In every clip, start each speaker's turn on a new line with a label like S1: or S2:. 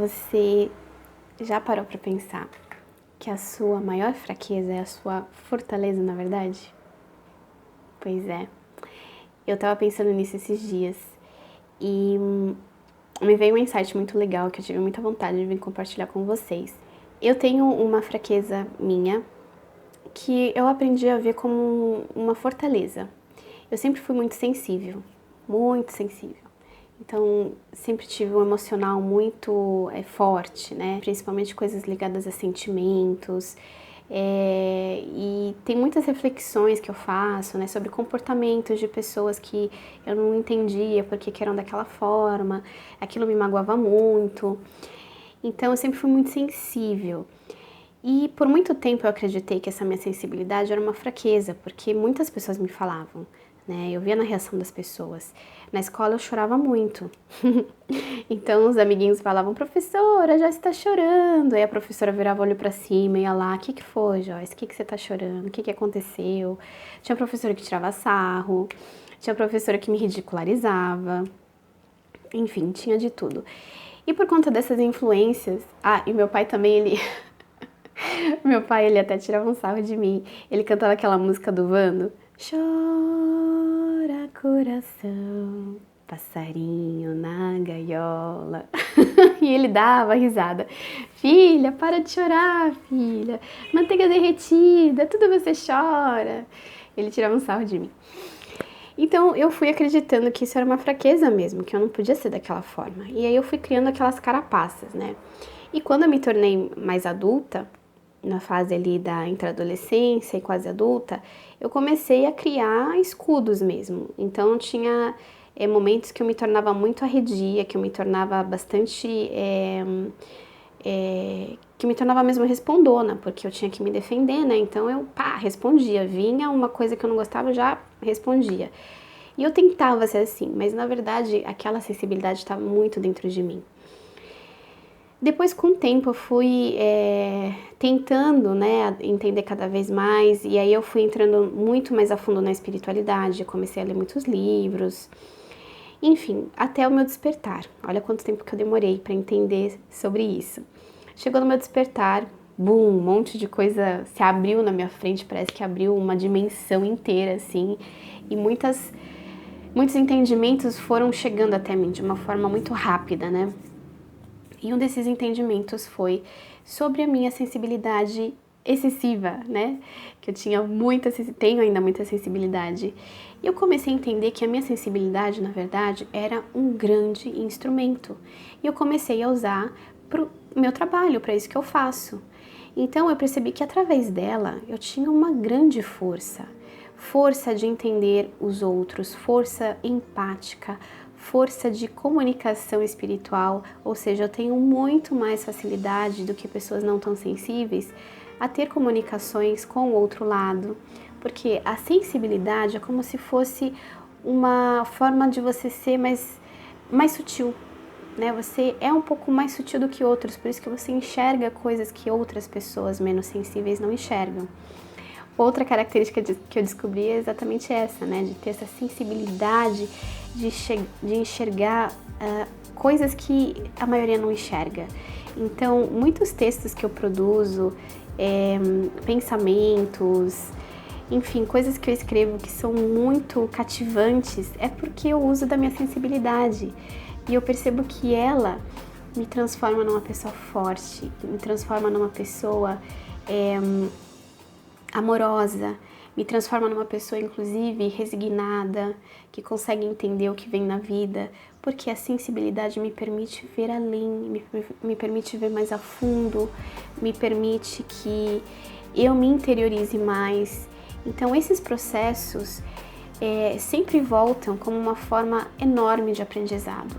S1: Você já parou para pensar que a sua maior fraqueza é a sua fortaleza, na verdade? Pois é. Eu tava pensando nisso esses dias e me veio um insight muito legal que eu tive muita vontade de vir compartilhar com vocês. Eu tenho uma fraqueza minha que eu aprendi a ver como uma fortaleza. Eu sempre fui muito sensível, muito sensível. Então, sempre tive um emocional muito forte, né? Principalmente coisas ligadas a sentimentos. E tem muitas reflexões que eu faço, né? Sobre comportamentos de pessoas que eu não entendia porque que eram daquela forma. Aquilo me magoava muito. Então, eu sempre fui muito sensível. E por muito tempo eu acreditei que essa minha sensibilidade era uma fraqueza, porque muitas pessoas me falavam, né? Eu via na reação das pessoas. Na escola eu chorava muito. Então os amiguinhos falavam, professora, já está chorando. Aí a professora virava o olho pra cima e ia lá, o que foi, Joyce? O que você tá chorando? O que aconteceu? Tinha professora que tirava sarro, tinha professora que me ridicularizava. Enfim, tinha de tudo. E por conta dessas influências... Ah, e meu pai também, ele... Meu pai, ele até tirava um sarro de mim. Ele cantava aquela música do Vando. Chora, coração, passarinho na gaiola. E ele dava risada. Filha, para de chorar, filha. Manteiga derretida, tudo você chora. Ele tirava um sarro de mim. Então eu fui acreditando que isso era uma fraqueza mesmo, que eu não podia ser daquela forma. E aí eu fui criando aquelas carapaças, né? E quando eu me tornei mais adulta, na fase ali da intra-adolescência e quase adulta, eu comecei a criar escudos mesmo. Então tinha momentos que eu me tornava muito arredia, que eu me tornava bastante... que me tornava mesmo respondona, porque eu tinha que me defender, né? Então eu, respondia. Vinha uma coisa que eu não gostava, eu já respondia. E eu tentava ser assim, mas na verdade aquela sensibilidade estava muito dentro de mim. Depois, com o tempo, eu fui tentando, né, entender cada vez mais, e aí eu fui entrando muito mais a fundo na espiritualidade, eu comecei a ler muitos livros, enfim, até o meu despertar. Olha quanto tempo que eu demorei para entender sobre isso. Chegou no meu despertar, bum, um monte de coisa se abriu na minha frente, parece que abriu uma dimensão inteira, assim, e muitos entendimentos foram chegando até mim de uma forma muito rápida, né? E um desses entendimentos foi sobre a minha sensibilidade excessiva, né? Que eu tenho ainda muita sensibilidade. E eu comecei a entender que a minha sensibilidade, na verdade, era um grande instrumento. E eu comecei a usar para o meu trabalho, para isso que eu faço. Então eu percebi que através dela eu tinha uma grande força. Força de entender os outros, força empática, força de comunicação espiritual, ou seja, eu tenho muito mais facilidade do que pessoas não tão sensíveis a ter comunicações com o outro lado, porque a sensibilidade é como se fosse uma forma de você ser mais sutil, né? Você é um pouco mais sutil do que outros, por isso que você enxerga coisas que outras pessoas menos sensíveis não enxergam. Outra característica que eu descobri é exatamente essa, né? De ter essa sensibilidade de enxergar coisas que a maioria não enxerga. Então, muitos textos que eu produzo, pensamentos, enfim, coisas que eu escrevo que são muito cativantes, é porque eu uso da minha sensibilidade. E eu percebo que ela me transforma numa pessoa forte, me transforma numa pessoa... amorosa, me transforma numa pessoa, inclusive, resignada, que consegue entender o que vem na vida, porque a sensibilidade me permite ver além, me permite ver mais a fundo, me permite que eu me interiorize mais. Então, esses processos sempre voltam como uma forma enorme de aprendizado.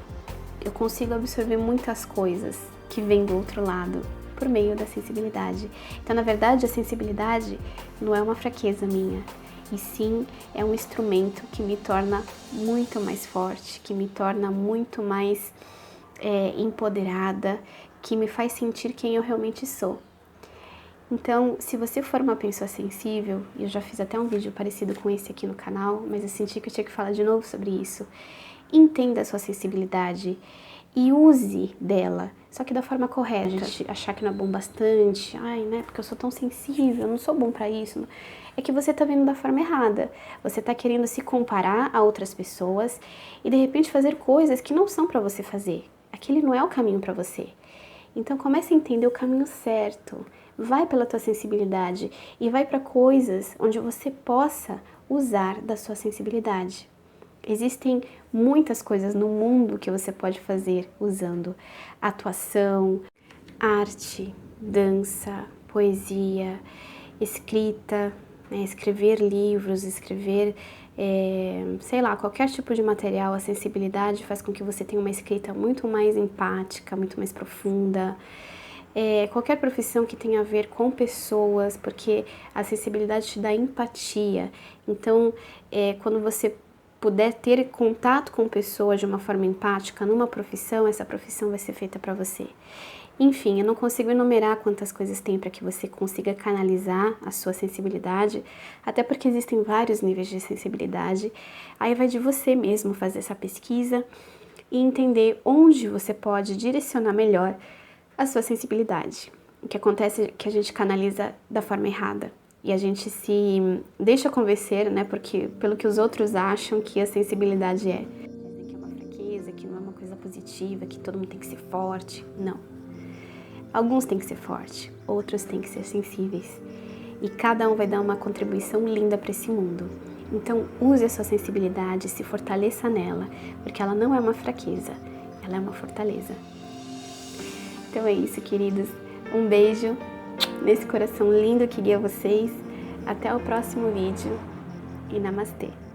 S1: Eu consigo absorver muitas coisas que vêm do outro lado, por meio da sensibilidade. Então, na verdade, a sensibilidade não é uma fraqueza minha, e sim é um instrumento que me torna muito mais forte, que me torna muito mais empoderada, que me faz sentir quem eu realmente sou. Então, se você for uma pessoa sensível, e eu já fiz até um vídeo parecido com esse aqui no canal, mas eu senti que eu tinha que falar de novo sobre isso, entenda a sua sensibilidade e use dela. só que da forma correta. A gente achar que não é bom bastante, ai, né, porque eu sou tão sensível, eu não sou bom pra isso. É que você tá vendo da forma errada. Você tá querendo se comparar a outras pessoas e de repente fazer coisas que não são pra você fazer. Aquele não é o caminho pra você. Então comece a entender o caminho certo. Vai pela tua sensibilidade e vai para coisas onde você possa usar da sua sensibilidade. Existem muitas coisas no mundo que você pode fazer usando atuação, arte, dança, poesia, escrita, né? Escrever livros, escrever, sei lá, qualquer tipo de material. A sensibilidade faz com que você tenha uma escrita muito mais empática, muito mais profunda. Qualquer profissão que tenha a ver com pessoas, porque a sensibilidade te dá empatia. Então, quando você puder ter contato com pessoas de uma forma empática numa profissão, essa profissão vai ser feita para você. Enfim, eu não consigo enumerar quantas coisas tem para que você consiga canalizar a sua sensibilidade, até porque existem vários níveis de sensibilidade. Aí vai de você mesmo fazer essa pesquisa e entender onde você pode direcionar melhor a sua sensibilidade. O que acontece é que a gente canaliza da forma errada e a gente se deixa convencer, né, porque pelo que os outros acham que a sensibilidade é. Dizem que é uma fraqueza, que não é uma coisa positiva, que todo mundo tem que ser forte. Não. Alguns têm que ser fortes, outros têm que ser sensíveis. E cada um vai dar uma contribuição linda para esse mundo. Então, use a sua sensibilidade, se fortaleça nela, porque ela não é uma fraqueza, ela é uma fortaleza. Então é isso, queridos. Um beijo nesse coração lindo que guia vocês. Até o próximo vídeo e namastê!